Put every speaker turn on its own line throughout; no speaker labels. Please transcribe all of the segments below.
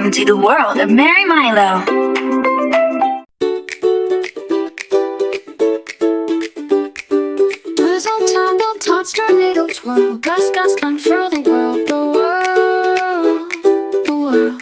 Welcome to the world of Mary Milo.
Twizzle, tumble, tots, tornado, twirl, gust, gust, unfurl the world, the world, the world.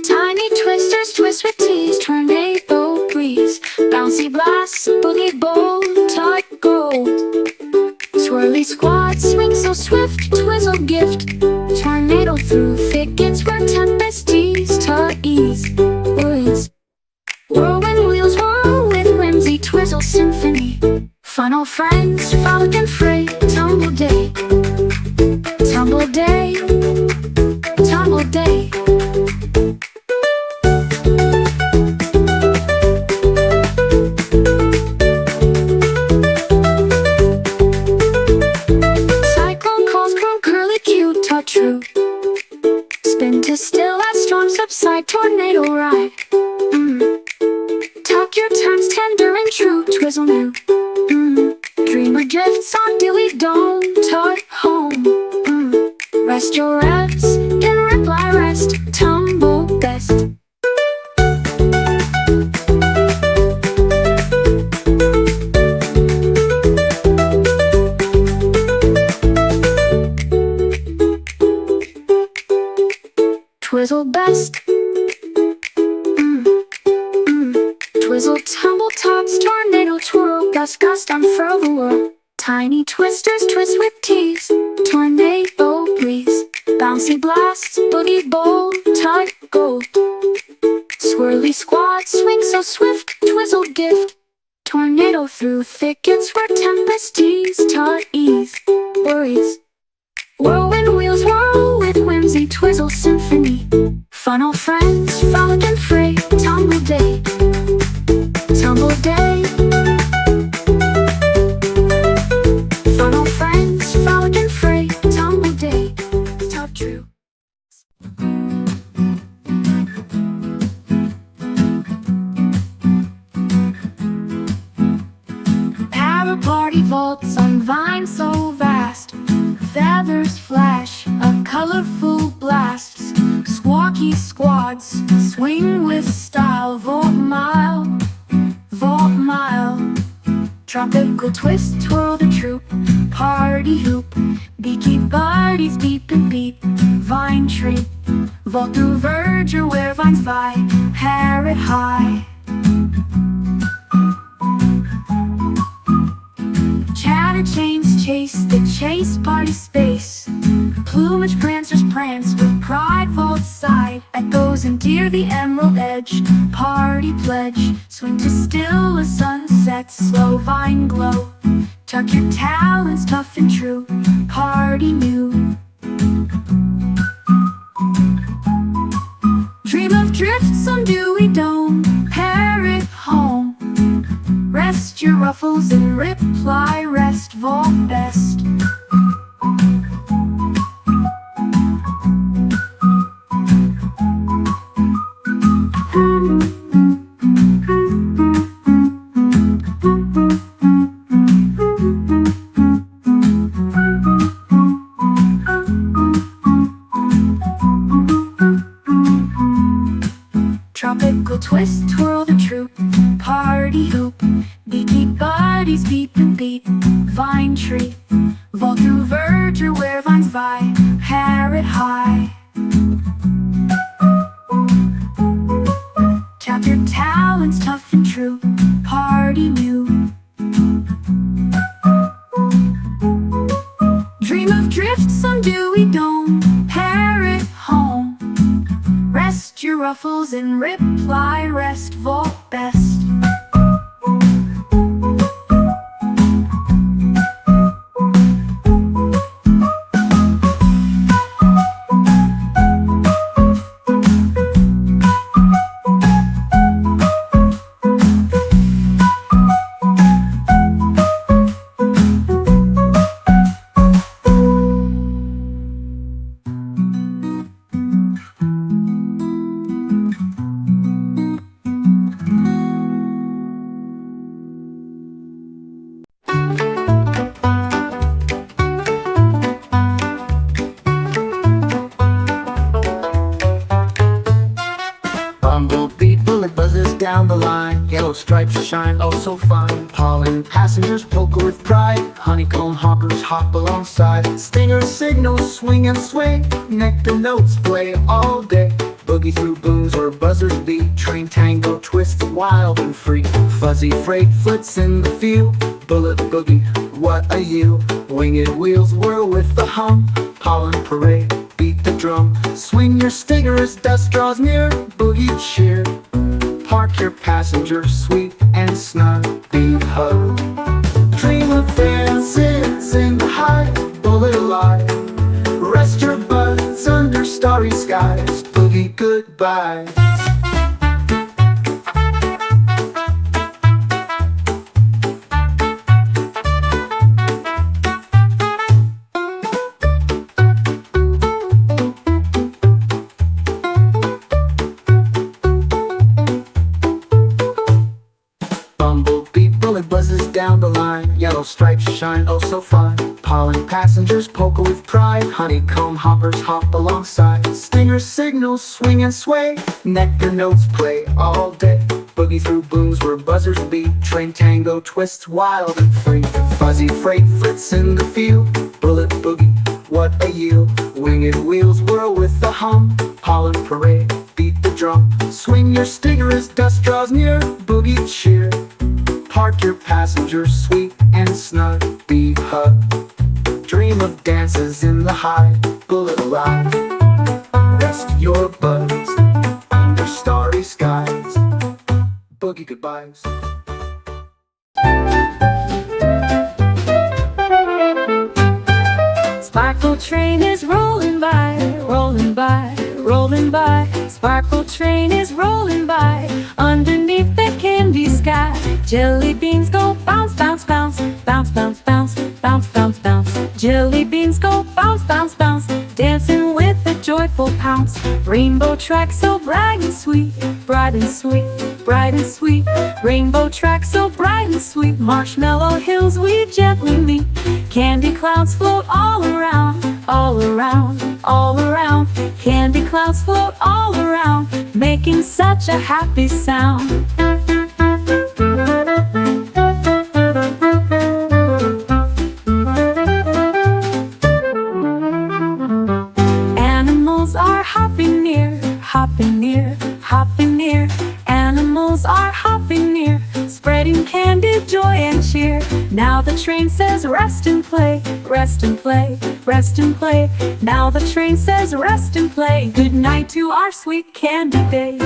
Tiny twisters twist with tease, tornado breeze, bouncy blasts, boogie bolt, tight gold. Swirly squad, swing so swift, twizzle gift, tornado through thickets where tempest tease, to ease, worries. Whirlwind wheels whirl with whimsy, twizzle symphony. Funnel friends, frolic and fray, tumble day, tumble day, tumble day. Cyclone calls grow curly cute, tot true. Spin to still as storms subside, tornado ride. Tuck your turns tender and true, twizzle new. Dreamer drifts on dilly dome, tot home. Rest your revs, in reply rest, tumble best. Twizzle best. Twizzle, tumble, tots, tornado, twirl, gust, gust, unfurl the world. Tiny twisters twist with tease, tornado breeze, bouncy blasts, boogie bolt, tight gold. Swirly squad, swing so swift, twizzle gift, tornado through thickets where tempest tease, to ease, worries. Whirlwind wheels whirl with whimsy, twizzle symphony. Funnel friends, frolic and fray, tumble day, tumble day. Funnel friends, frolic and fray, tumble day, top true. Para party vaults on vines so vast, feathers flash, a colorful blasts. Squawky squads, swing with style, vault mile, vault mile. Tropical twist, twirl the troop, party hoop. Beaky buddies beep and beat, vine tree. Vault through verdure where vines vie, parrot high. Chatter chains chase the chase party space. Plumage prancers prance with pride, vault side. Echoes endear the emerald edge, party pledge. Swing to still a sunset, slow vine glow. Tuck your talons tough and true, party new. Dream of drifts on dewy dome, parrot home. Rest your ruffles and reply rest, vault best. Tropical twist, twirl the troop, party hoop. Beaky buddies beep and beat, vine tree. Vault through verdure where vines vie, parrot high. Tap your talons tough and true, party new. Dream of drifts on dewy dome, parrot home. Rest your ruffles and reply rest, vault best.
down the line, yellow stripes shine oh so fine. Pollen passengers poker with pride, honeycomb hoppers hop alongside. Stinger signals swing and sway, nectar notes play all day. Boogie through booms where buzzers beat, train tango twists wild and free. Fuzzy freight flits in the field, bullet boogie, what a yield. Winged wheels whirl with the hum, pollen parade, beat the drum. Swing your stinger as dust draws near, boogie cheer. Park your passengers sweet and snug, be hugged. Dream of dances in the high, bullet alive. Rest your buzz under starry skies, boogie goodbye. Bumblebee bullet buzzes down the line, yellow stripes shine oh so fine. Pollen passengers poker with pride, honeycomb hoppers hop alongside. Stinger signals swing and sway, nectar notes play all day. Boogie through booms where buzzers beat, train tango twists wild and free. Fuzzy freight flits in the field, bullet boogie, what a yield. Winged wheels whirl with the hum, pollen parade, beat the drum. Swing your stinger as dust draws near, boogie cheer. Park your passengers sweet and snug, be hugged. Dream of dances in the high, bullet alive. Rest your buzz under starry skies, boogie goodbyes.
Sparkle train is rolling by, rolling by, rolling by. Sparkle train is rolling by underneath the candy sky. Jelly beans go bounce, bounce, bounce, bounce, bounce, bounce, bounce, bounce, bounce. Jelly beans go bounce, bounce, bounce, dancing with a joyful pounce. Rainbow tracks so bright and sweet, bright and sweet, bright and sweet. Rainbow tracks so bright and sweet. Marshmallow hills we gently meet. Candy clouds float all around, all around, all around. Candy clouds float all around, making such a happy sound. Animals are hopping near, hopping near, hopping near. Animals are hopping near, spreading candy, joy and cheer. Now the train says rest and play, rest and play, rest and play. Now the train says rest and play. Good night to our sweet candy day.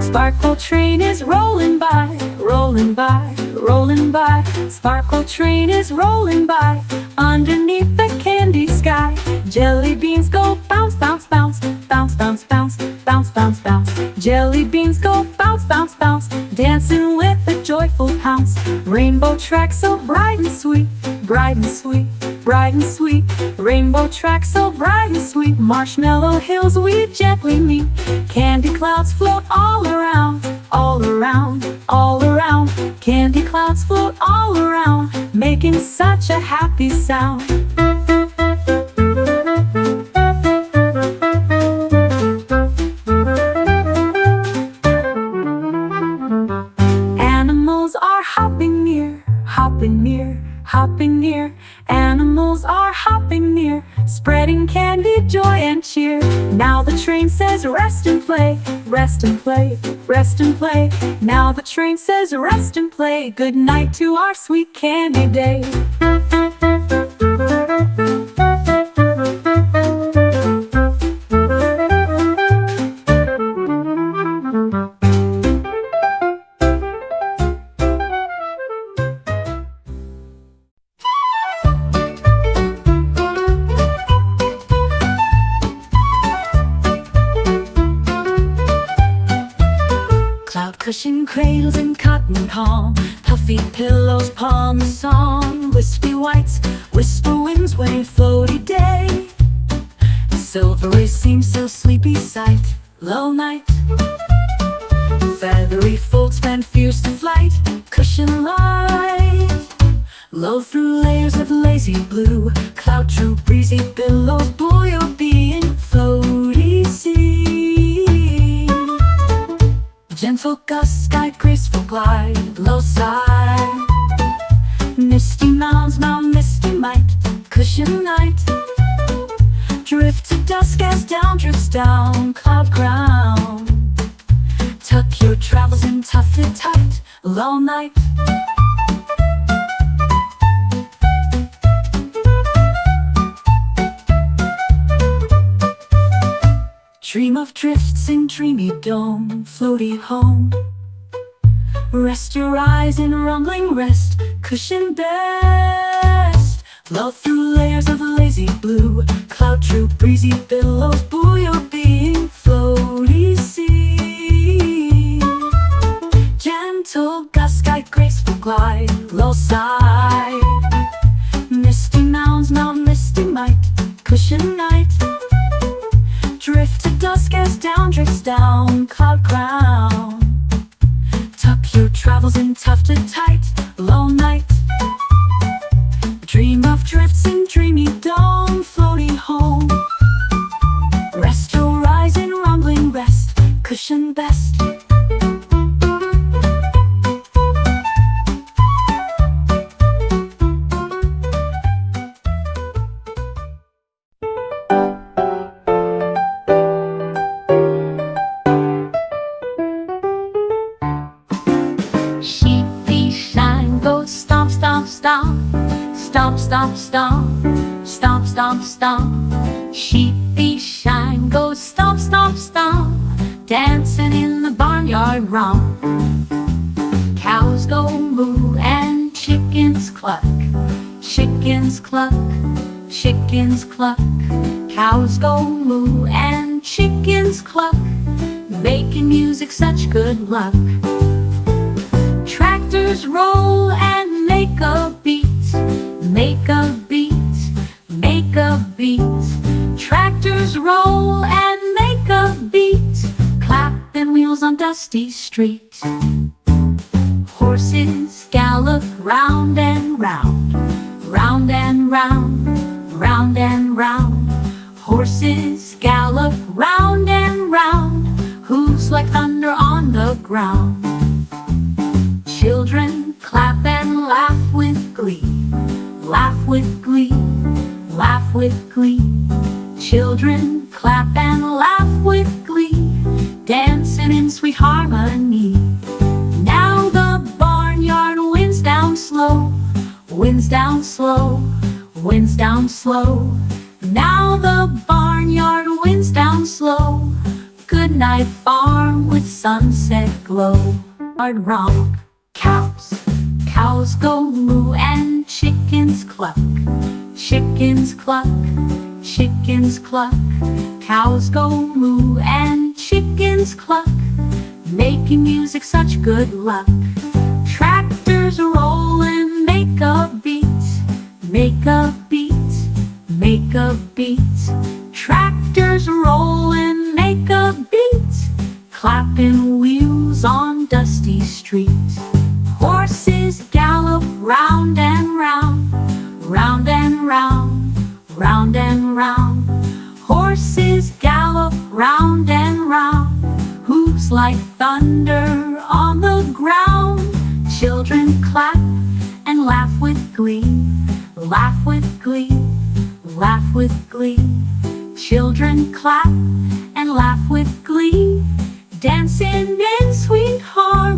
Sparkle train is rolling by, rolling by, rolling by. Sparkle train is rolling by underneath the candy sky. Jelly beans go bounce, bounce, bounce, bounce, bounce, bounce, bounce, bounce, bounce. Jelly beans go bounce, bounce, bounce, dancing with a joyful pounce. Rainbow tracks so bright and sweet, bright and sweet, bright and sweet. Rainbow tracks so bright and sweet. Marshmallow hills we gently meet. Candy clouds float all around, all around, all around. Candy clouds float all around, making such a happy sound. Animals are hopping near, hopping near, hopping near. Animals are hopping near, spreading candy, joy and cheer. Now the train says rest and play, rest and play, rest and play. Now the train says rest and play. Good night to our sweet candy day. Cushion cradles and cotton palm, puffy pillows palm the song. Wispy whites, whisper winds, wave floaty day. Silvery seems so sleepy sight, low night. Feathery folds fan fierce to flight, cushion light. Low through layers of lace lazy blue. Cloud true breezy billows, buoy your being floaty sea. Gentle gust guide, graceful glide, low side. Misty mounds, mount misty might, cushion night. Drift to dusk as down drifts down cloud ground. Tuck your travels in tufted tight, low night. Dream of drifts in dreamy dome, floaty home. Rest your eyes in rumbling rest, cushion best. Blow through layers of lazy blue. Cloud true breezy billows, buoy your being floaty sea. Gentle gust guide, graceful glide, low side. Misty mounds, mount misty might, cushion night. Drift to dusk as down drifts down cloud crown. Tuck your travels in tufted tight, low night. Dream of drifts in dreamy dome, floaty home. Rest your eyes in rumbling rest, cushion best.
Sheepy shine, go stomp, stomp, stomp. Stomp, stomp, stomp. Stomp, stomp, stomp. Sheepy shine, go stomp, stomp, stomp. Dancing in the barnyard romp. Cows go moo and chickens cluck. Chickens cluck, chickens cluck. Cows go moo and chickens cluck. Making music such good luck. Tractors roll and make a beat. Make a beat, make a beat. Tractors roll and make a beat. Clapping wheels on dusty street. Horses gallop round and round. Round and round, round and round. Horses gallop round and round. Hooves like thunder on the ground. Children clap and laugh with glee. Laugh with glee, laugh with glee. Children clap and laugh with glee. Dancing in sweet harmony. Now the barnyard winds down slow. Winds down slow, winds down slow. Now the barnyard winds down slow. Good night farm with sunset glow. Hard romp. Cows go moo and chickens cluck. Chickens cluck, chickens cluck. Cows go moo and chickens cluck. Making music such good luck. Tractors roll and make a beat. Make a beat, make a beat. Tractors roll and make a beat. Clapping wheels on dusty street. Horses gallop round and round. Round and round, round and round. Horses gallop round and round. Hooves like thunder on the ground. Children clap and laugh with glee. Laugh with glee, laugh with glee. Children clap and laugh with glee. Dancing in sweet harmony.